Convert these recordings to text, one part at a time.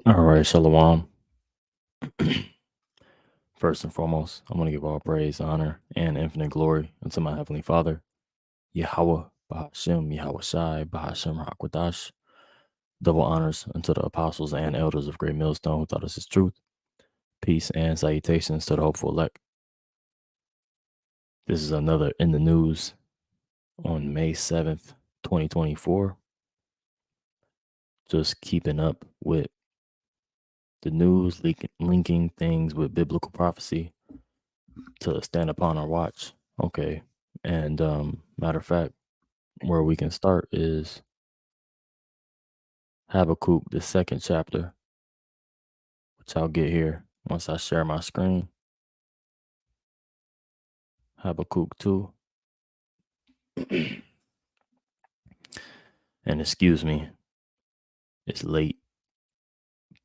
All right, Shalom. First and foremost, I want to give all praise, honor, and infinite glory unto my Heavenly Father, Yahweh, Bahashem, Yahweh Shai, Bahashem Hakwadash. Double honors unto the apostles and elders of Great Millstone who taught us His truth. Peace and salutations to the hopeful elect. This is another In the News on May 7th, 2024. Just keeping up with the news, linking things with biblical prophecy to stand upon our watch. Okay. And matter of fact, where we can start is Habakkuk, the second chapter, which I'll get here once I share my screen. Habakkuk 2. And excuse me, it's late,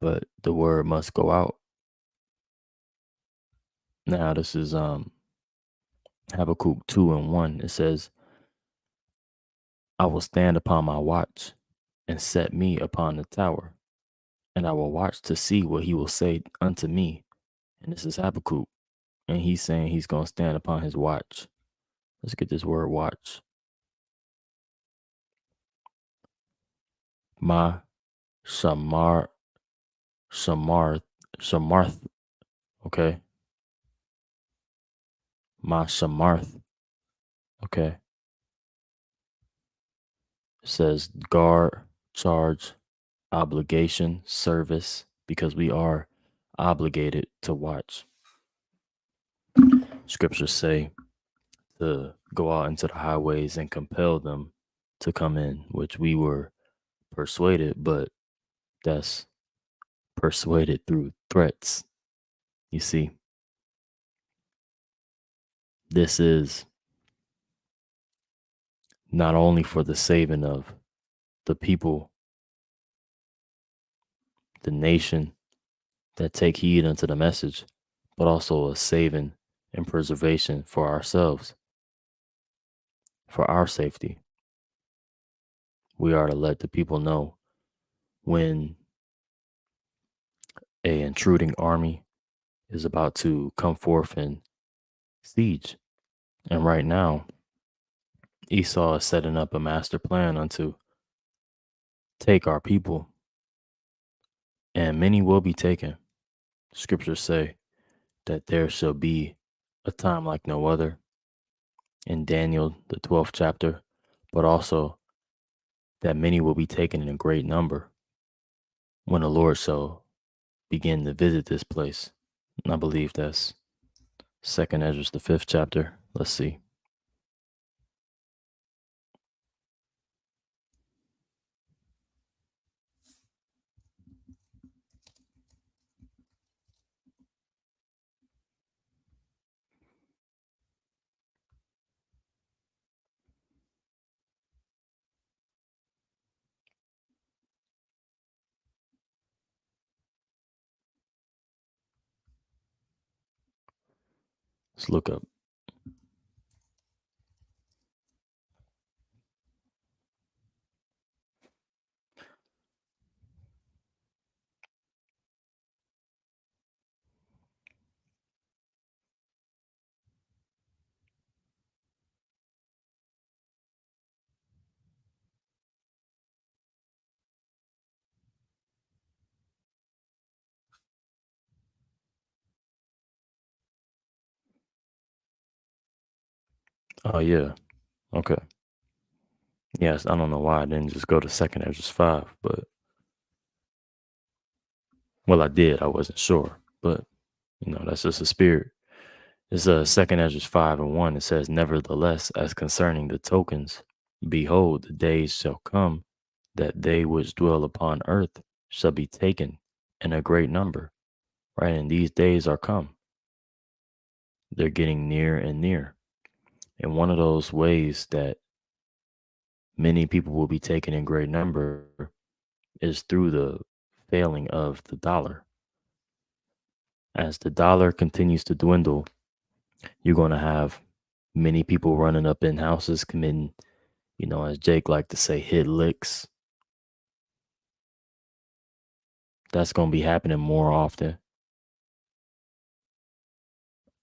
but the word must go out. Now, this is Habakkuk 2 and 1. It says, I will stand upon my watch and set me upon the tower, and I will watch to see what he will say unto me. And this is Habakkuk. And he's saying he's going to stand upon his watch. Let's get this word watch. Ma Shamar Shamarth. Okay. Ma Shamarth. Okay. It says guard, charge, obligation, service, because we are obligated to watch. Scriptures say to go out into the highways and compel them to come in, which we were persuaded, but that's persuaded through threats. You see, this is not only for the saving of the people, the nation that take heed unto the message, but also a saving and preservation for ourselves, for our safety. We are to let the people know when a intruding army is about to come forth and siege. And right now, Esau is setting up a master plan unto take our people, and many will be taken. Scriptures say that there shall be a time like no other in Daniel, the 12th chapter, but also that many will be taken in a great number when the Lord shall begin to visit this place. And I believe that's Second Ezra, the 5th chapter. Let's see. Let's look up. Oh, yeah. Okay. Yes, I don't know why I didn't just go to Second Ezra 5, but well, I did. I wasn't sure, but that's just a spirit. It's Second Ezra 5 and 1. It says, nevertheless, as concerning the tokens, behold, the days shall come that they which dwell upon earth shall be taken in a great number. Right? And these days are come. They're getting near and near. And one of those ways that many people will be taken in great number is through the failing of the dollar. As the dollar continues to dwindle, you're going to have many people running up in houses committing, as Jake liked to say, hit licks that's going to be happening more often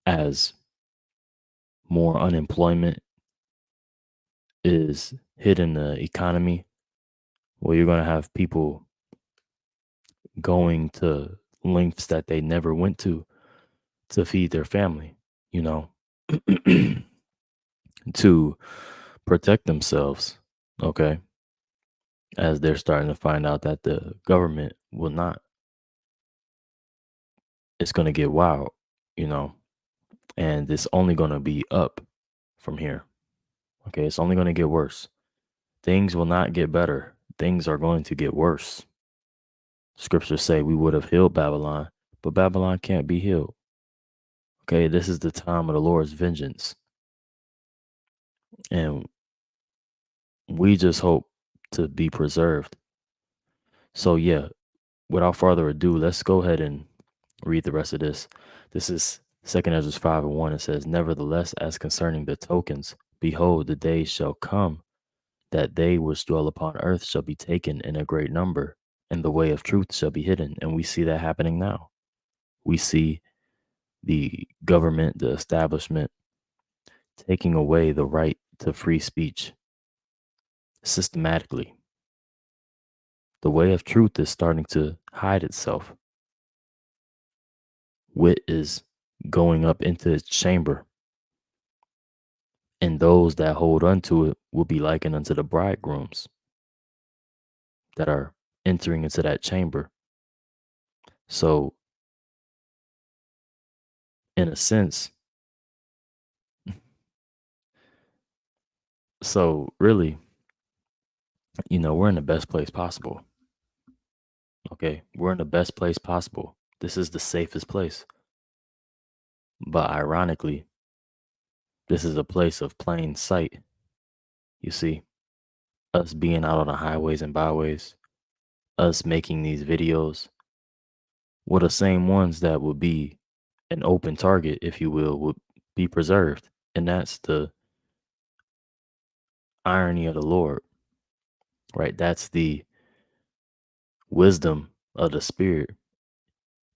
as more unemployment is hitting the economy, where you're going to have people going to lengths that they never went to feed their family, you know, to protect themselves. Okay. As they're starting to find out that the government will not, it's going to get wild, you know, and it's only going to be up from here. Okay. It's only going to get worse. Things will not get better. Things are going to get worse. Scriptures say we would have healed Babylon, but Babylon can't be healed. Okay. This is the time of the Lord's vengeance. And we just hope to be preserved. So, yeah, without further ado, let's go ahead and read the rest of this. This is 2nd Ezra 5:1. It says, "Nevertheless, as concerning the tokens, behold, the days shall come that they which dwell upon earth shall be taken in a great number, and the way of truth shall be hidden." And we see that happening now. We see the government, the establishment, taking away the right to free speech systematically. The way of truth is starting to hide itself. Wit is going up into its chamber, and those that hold unto it will be likened unto the bridegrooms that are entering into that chamber. So, in a sense, so really, we're in the best place possible. Okay. We're in the best place possible. This is the safest place. But ironically, this is a place of plain sight. You see, us being out on the highways and byways, us making these videos, were the same ones that would be an open target, if you will, would be preserved. And that's the irony of the Lord, right? That's the wisdom of the Spirit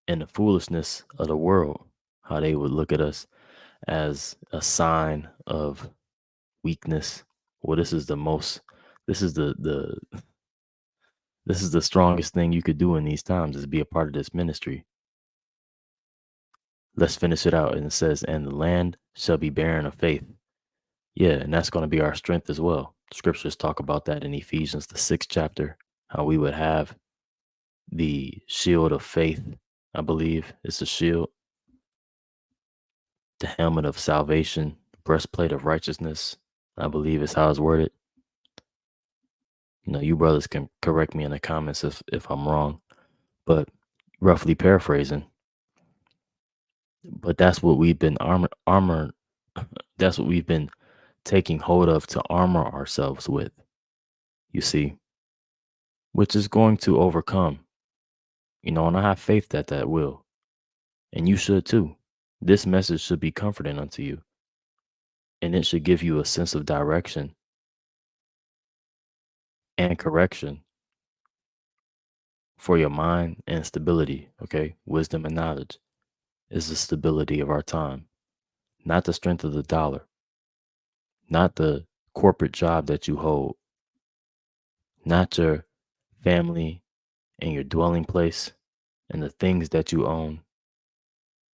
and the foolishness of the world, how they would look at us as a sign of weakness. Well, this is this is the strongest thing you could do in these times, is be a part of this ministry. Let's finish it out. And it says, "And the land shall be barren of faith." Yeah, and that's going to be our strength as well. Scriptures talk about that in Ephesians, the 6th chapter, how we would have the shield of faith. I believe it's a shield, the helmet of salvation, breastplate of righteousness. I believe is how it's worded. You brothers can correct me in the comments if I'm wrong, but roughly paraphrasing. But that's what we've been armor. That's what we've been taking hold of to armor ourselves with. You see, which is going to overcome. And I have faith that that will, and you should too. This message should be comforting unto you, and it should give you a sense of direction and correction for your mind and stability. Okay, wisdom and knowledge is the stability of our time, not the strength of the dollar, not the corporate job that you hold, not your family and your dwelling place and the things that you own,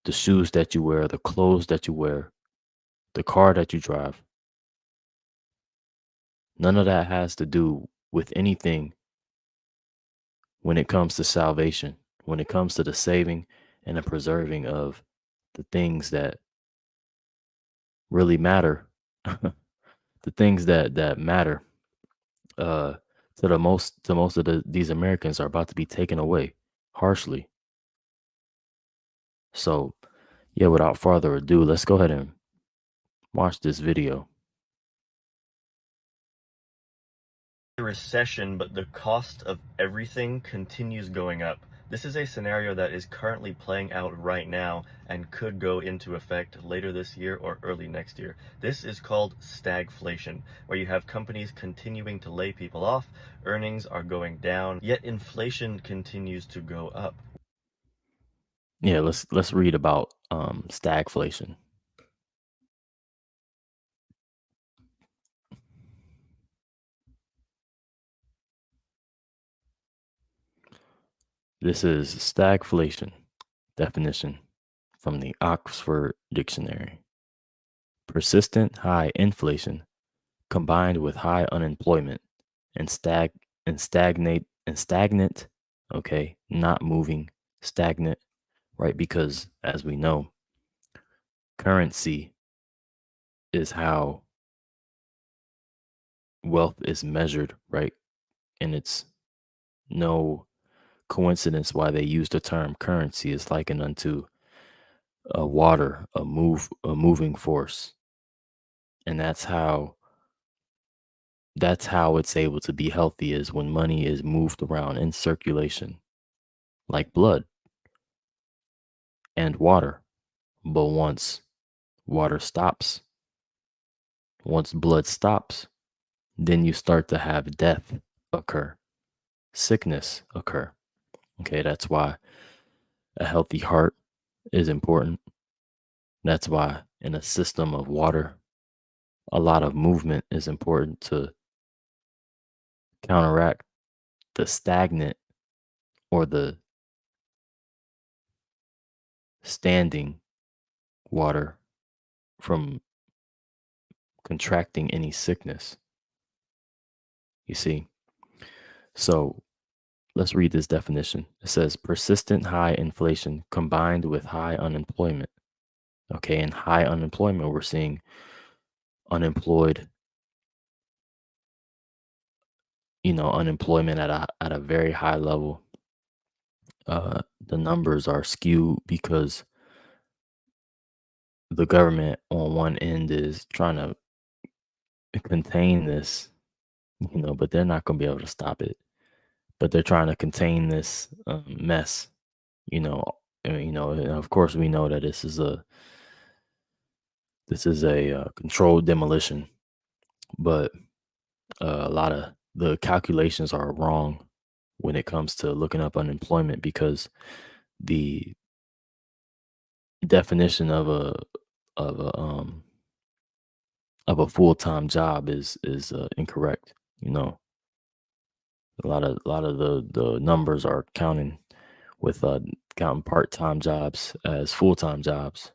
the shoes that you wear, the clothes that you wear, the car that you drive. None of that has to do with anything when it comes to salvation, when it comes to the saving and the preserving of the things that really matter, the things that matter uh, to most of these Americans are about to be taken away harshly. So, yeah, without further ado, let's go ahead and watch this video. Recession, but the cost of everything continues going up. This is a scenario that is currently playing out right now and could go into effect later this year or early next year. This is called stagflation, where you have companies continuing to lay people off, earnings are going down, yet inflation continues to go up. Yeah, let's read about stagflation. This is stagflation definition from the Oxford Dictionary. Persistent high inflation combined with high unemployment and stagnant, okay, not moving, stagnant, right? Because as we know, currency is how wealth is measured, right? And it's no coincidence why they use the term currency is likened unto a water, a moving force. And that's how it's able to be healthy is when money is moved around in circulation like blood and water. But water stops, once blood stops, then you start to have death occur, sickness occur. Okay, that's why a healthy heart is important. That's why in a system of water, a lot of movement is important to counteract the stagnant or the standing water from contracting any sickness. You see? So let's read this definition. It says persistent high inflation combined with high unemployment. Okay, and high unemployment, we're seeing unemployed, unemployment at a very high level. The numbers are skewed because the government on one end is trying to contain this, but they're not going to be able to stop it. But they're trying to contain this mess, you know. And of course, we know that this is a controlled demolition, but a lot of the calculations are wrong when it comes to looking up unemployment because the definition of a full-time job is incorrect. You know, a lot of the numbers are counting with counting part-time jobs as full-time jobs.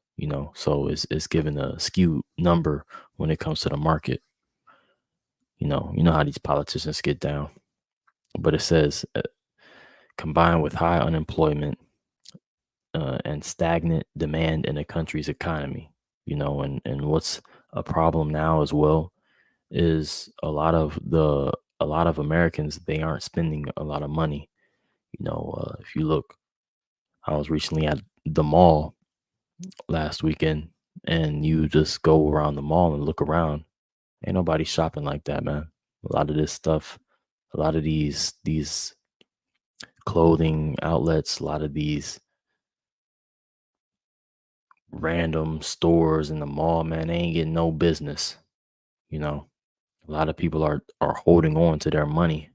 So it's given a skewed number when it comes to the market. You know how these politicians get down. But it says combined with high unemployment and stagnant demand in a country's economy. And what's a problem now as well is a lot of Americans, they aren't spending a lot of money. If you look, I was recently at the mall last weekend, and you just go around the mall and look around. Ain't nobody shopping like that, man. A lot of this stuff, a lot of these clothing outlets, a lot of these random stores in the mall, man, they ain't getting no business. You know, a lot of people are holding on to their money,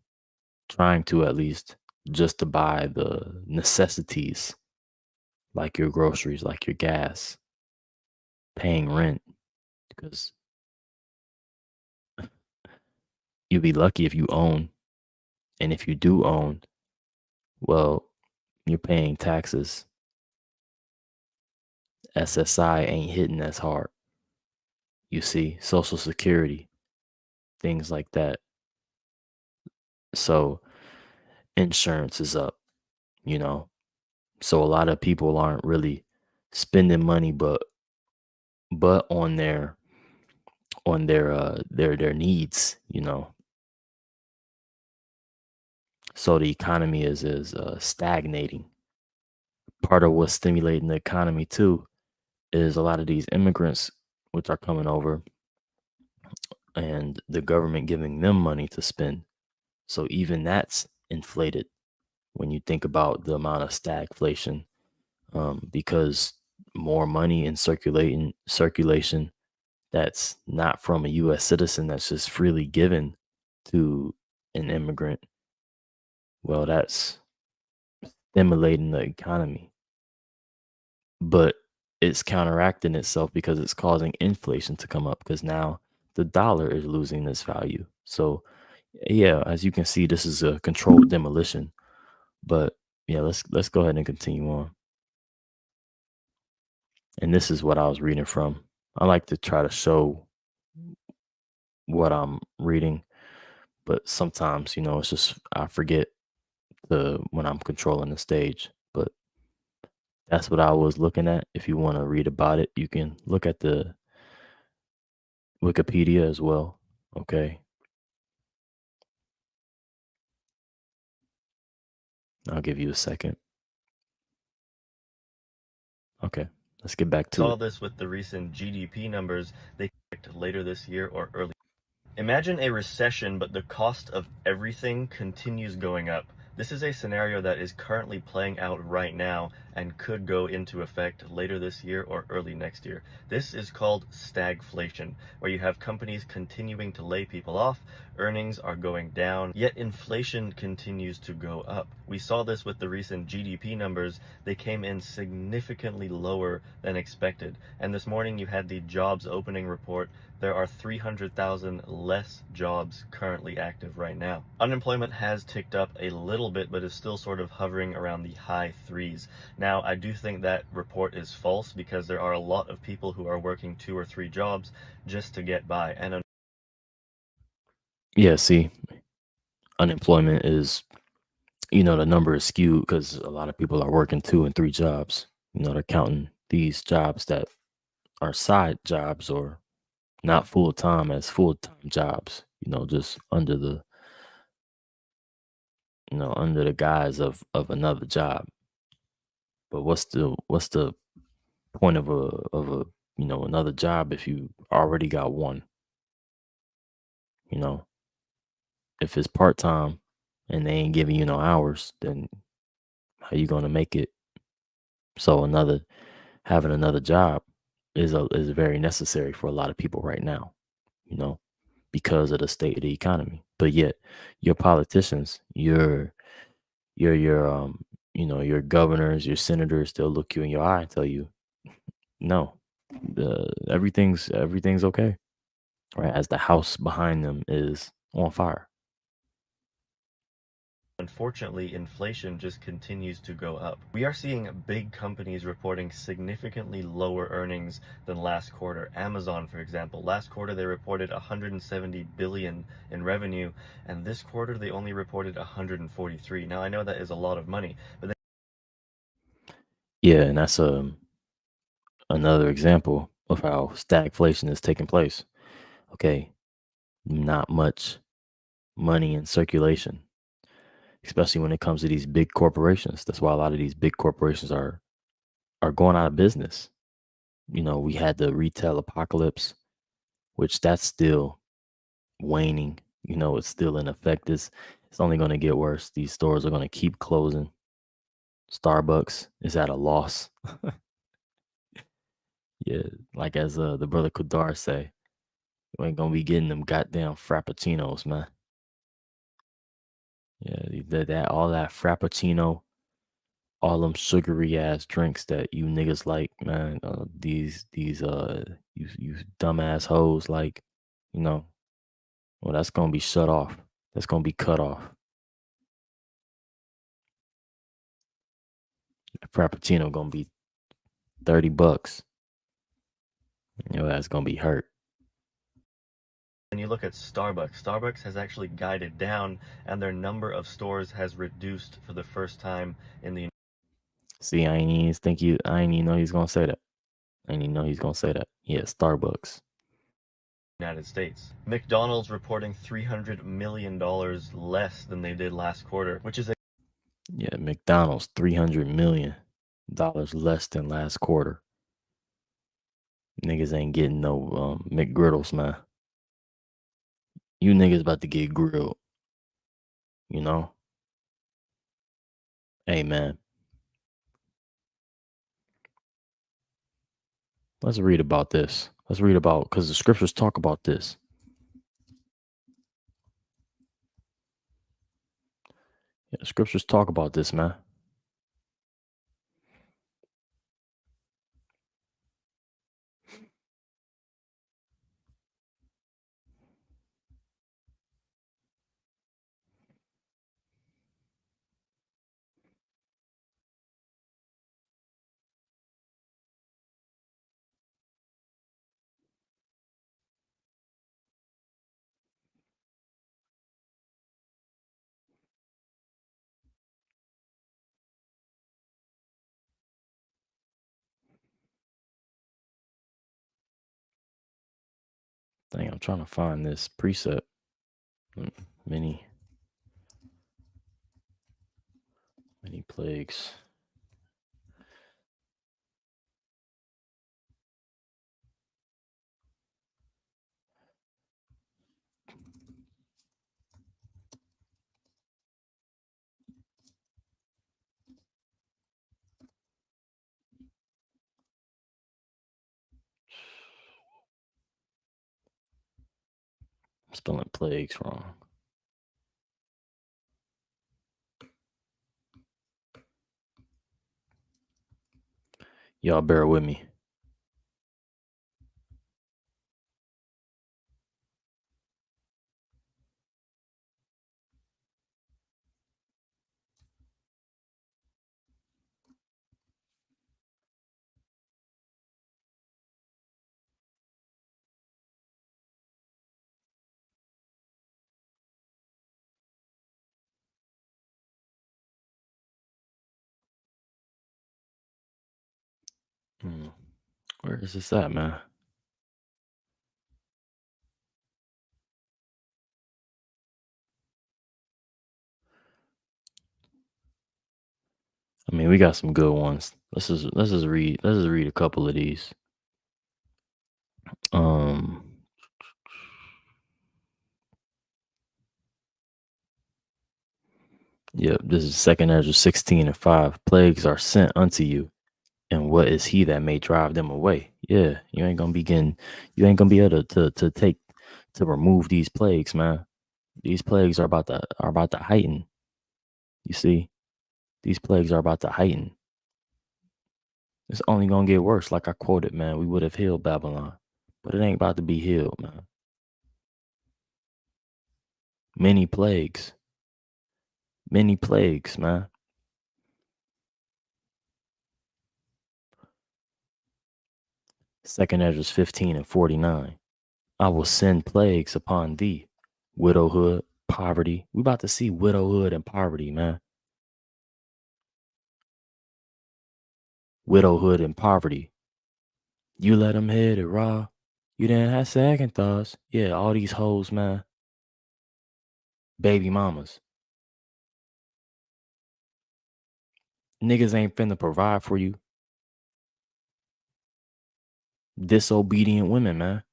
trying to at least just to buy the necessities like your groceries, like your gas, paying rent, because you'd be lucky if you own. And if you do own, well, you're paying taxes. SSI ain't hitting as hard. You see, Social Security, things like that. So insurance is up, you know. So a lot of people aren't really spending money, but on their needs, So the economy is stagnating. Part of what's stimulating the economy too is a lot of these immigrants which are coming over and the government giving them money to spend. So even that's inflated. when you think about the amount of stagflation, because more money in circulation that's not from a U.S. citizen that's just freely given to an immigrant. Well, that's stimulating the economy, but it's counteracting itself because it's causing inflation to come up because now the dollar is losing its value. So, yeah, as you can see, this is a controlled demolition. But yeah, let's go ahead and continue on. And this is what I was reading from. I like to try to show what I'm reading, but sometimes, it's just I forget the when I'm controlling the stage. But that's what I was looking at. If you want to read about it, you can look at the Wikipedia as well. Okay. I'll give you a second. Okay. Let's get back to Saw it. this with the recent GDP numbers they expect later this year or early. Imagine a recession, but the cost of everything continues going up. This is a scenario that is currently playing out right now and could go into effect later this year or early next year. This is called stagflation, where you have companies continuing to lay people off, earnings are going down, yet inflation continues to go up. We saw this with the recent GDP numbers. They came in significantly lower than expected. And this morning you had the jobs opening report. There are 300,000 less jobs currently active right now. Unemployment has ticked up a little bit, but is still sort of hovering around the high threes. Now, I do think that report is false because there are a lot of people who are working 2 or 3 jobs just to get by. And Yeah, see, unemployment is, the number is skewed because a lot of people are working 2 and 3 jobs. They're counting these jobs that are side jobs or not full time as full time jobs, just under the guise of another job. But what's the point of a another job if you already got one? You know, if it's part time and they ain't giving you no hours, then how you gonna make it? So having another job is very necessary for a lot of people right now. You know, because of the state of the economy. But yet, your politicians, your governors, your senators, they'll look you in your eye and tell you, no, everything's okay, right? As the house behind them is on fire. unfortunately, inflation just continues to go up. We are seeing big companies reporting significantly lower earnings than last quarter. Amazon, for example, last quarter they reported 170 billion in revenue, and this quarter they only reported 143. Now I know that is a lot of money, but Yeah, and that's another example of how stagflation is taking place. Okay, not much money in circulation, especially when it comes to these big corporations. That's why a lot of these big corporations are going out of business. We had the retail apocalypse, which that's still waning. It's still in effect. It's only going to get worse. These stores are going to keep closing. Starbucks is at a loss. Yeah, like as the brother Kudar say, you ain't gonna be getting them goddamn frappuccinos, man. Yeah, that all that frappuccino, all them sugary ass drinks that you niggas like, man. These you dumbass hoes like, you know. Well, that's gonna be shut off. That's gonna be cut off. Frappuccino gonna be $30. That's gonna be hurt. when you look at Starbucks, Starbucks has actually guided down and their number of stores has reduced for the first time in the See, I ain't even know he's gonna say that. I didn't even know he's gonna say that. Yeah, Starbucks. United States. McDonald's reporting $300 million less than they did last quarter, which is a Yeah, McDonald's $300 million less than last quarter. Niggas ain't getting no McGriddles, man. You niggas about to get grilled, you know? Amen. Let's read about this. Let's read about because the scriptures talk about this. Yeah, the scriptures talk about this, man. Dang, I'm trying to find this precept. Many, many plagues. I'm spelling plagues wrong. Y'all bear with me. Where is this at, man? I mean, we got some good ones. Let's just read a couple of these. Yep, this is second Ezra 16:5. Plagues are sent unto you, and what is he that may drive them away? Yeah, you ain't gonna be able to remove these plagues, man. These plagues are about to heighten. You see, these plagues are about to heighten. It's only gonna get worse. Like I quoted, man, we would have healed Babylon, but it ain't about to be healed, man. Many plagues, man. Second Ezra 15:49. I will send plagues upon thee, widowhood, poverty. We about to see widowhood and poverty, man. Widowhood and poverty. You let them hit it raw. You didn't have second thoughts. Yeah, all these hoes, man. Baby mamas. Niggas ain't finna provide for you. Disobedient women, man.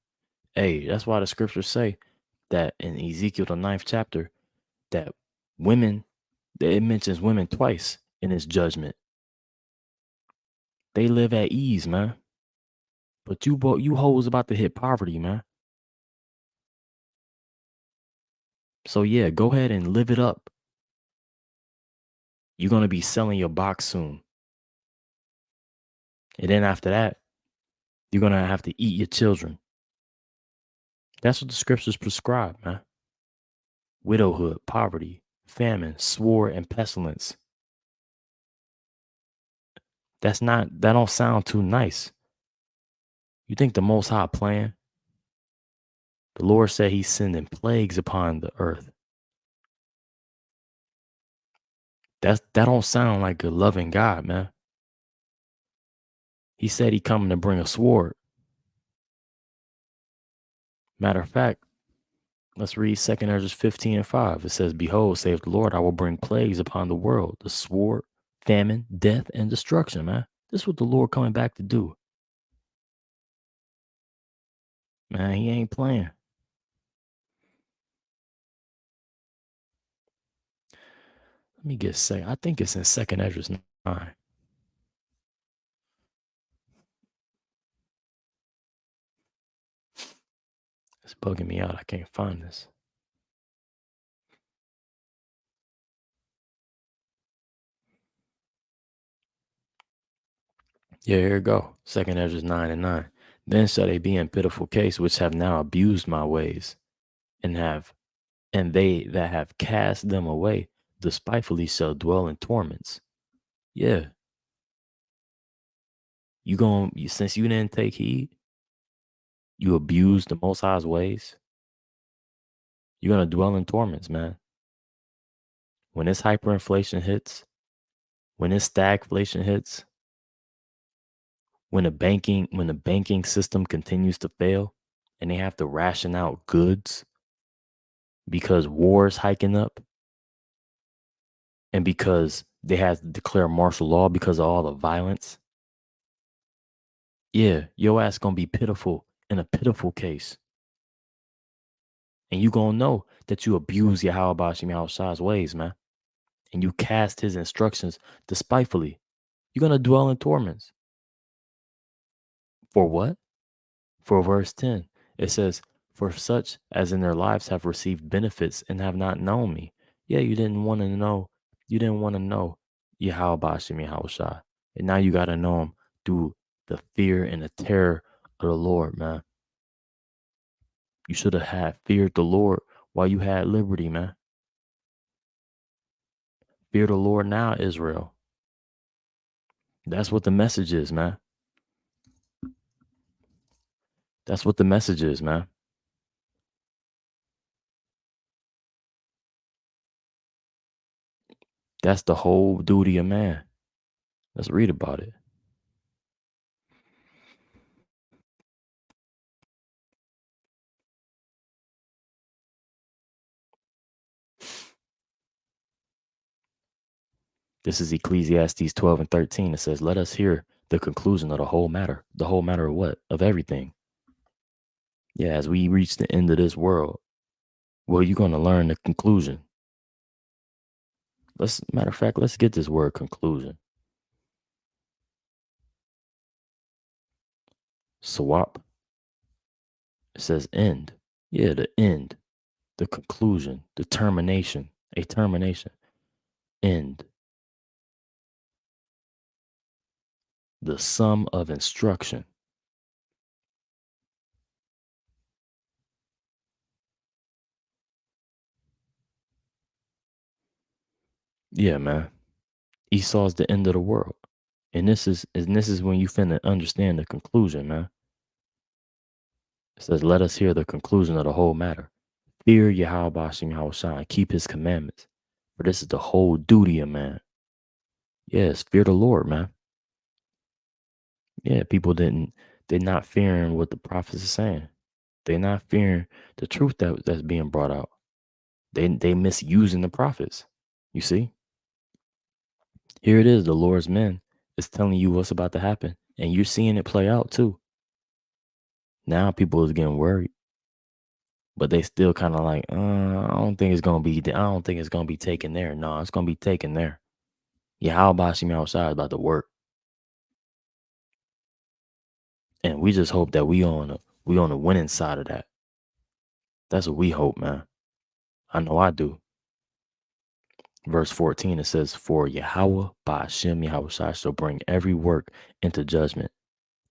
Hey, that's why the scriptures say that in Ezekiel, the 9th chapter, that women, that it mentions women twice in its judgment. They live at ease, man. But you hoes about to hit poverty, man. So yeah, go ahead and live it up. You're gonna be selling your box soon. And then after that, you're gonna have to eat your children. That's what the scriptures prescribe, man. Widowhood, poverty, famine, sword, and pestilence. That don't sound too nice. You think the Most High plan? The Lord said he's sending plagues upon the earth. That don't sound like a loving God, man. He said he coming to bring a sword. Matter of fact, let's read 2nd Ezra 15:5. It says, Behold, saith the Lord, I will bring plagues upon the world, the sword, famine, death, and destruction, man. This is what the Lord coming back to do. Man, he ain't playing. me get second. I think it's in second Esdras 9. It's bugging me out. I can't find this. Yeah, here we go. Second Esdras 9 and 9. Then shall they be in pitiful case, which have now abused my ways, and they that have cast them away despitefully shall dwell in torments. Yeah. Since you didn't take heed, you abused the Most High's ways, you're gonna dwell in torments, man. When this hyperinflation hits, when this stagflation hits, when the banking system continues to fail and they have to ration out goods because war is hiking up and because they have to declare martial law because of all the violence, yeah, your ass gonna be pitiful in a pitiful case. And you gonna know that you abuse Yahweh Bashim Yahushai's ways, man. And you cast his instructions despitefully. You're gonna dwell in torments. For what? For verse 10, it says, for such as in their lives have received benefits and have not known me. Yeah, you didn't want to know. You didn't want to know Yahweh Bashim Yahushai. And now you got to know him through the fear and the terror of the Lord, man. You should have had feared the Lord while you had liberty, man. Fear the Lord now, Israel. That's what the message is, man. That's what the message is, man. That's the whole duty of man. Let's read about it. This is Ecclesiastes 12 and 13. It says, let us hear the conclusion of the whole matter. The whole matter of what? Of everything. Yeah, as we reach the end of this world, well, you're going to learn the conclusion. Matter of fact, let's get this word conclusion. Swap. It says end. Yeah, the end. The conclusion. The termination. A termination. End. The sum of instruction. Yeah, man. Esau's the end of the world. And this is when you finna understand the conclusion, man. It says, let us hear the conclusion of the whole matter. Fear Yahweh Bashim Yahushai, keep his commandments. For this is the whole duty of man. Yes, fear the Lord, man. Yeah, people they're not fearing what the prophets are saying. They're not fearing the truth that's being brought out. They misusing the prophets. You see? Here it is, the Lord's men is telling you what's about to happen. And you're seeing it play out too. Now people is getting worried. But they still kind of like, I don't think it's gonna be taken there. No, it's gonna be taken there. Yeah, how about Shimi outside about the work? And we just hope that we on the winning side of that. That's what we hope, man. I know I do. Verse 14, it says, for Yahweh Ba'ashem Yahushai shall bring every work into judgment,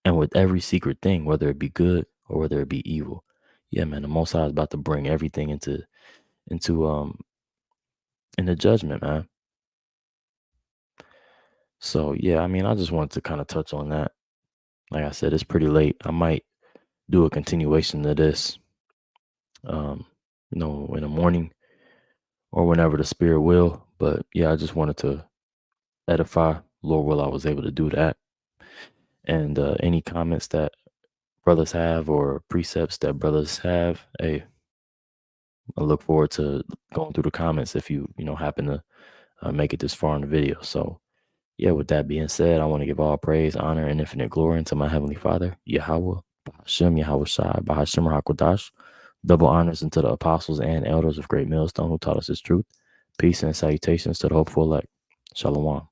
and with every secret thing, whether it be good or whether it be evil. Yeah, man, the Most High is about to bring everything into judgment, man. So yeah, I mean, I just wanted to kind of touch on that. Like I said, it's pretty late. I might do a continuation of this, in the morning or whenever the Spirit will. But yeah, I just wanted to edify. Lord will, I was able to do that. And any comments that brothers have or precepts that brothers have, hey, I look forward to going through the comments if you happen to make it this far in the video. So yeah, with that being said, I want to give all praise, honor, and infinite glory unto my Heavenly Father, Yahweh, Bahashem, Yahweh Shai, Bahashem Rakwadash. Double honors unto the apostles and elders of Great Millstone who taught us his truth. Peace and salutations to the hopeful elect. Shalom.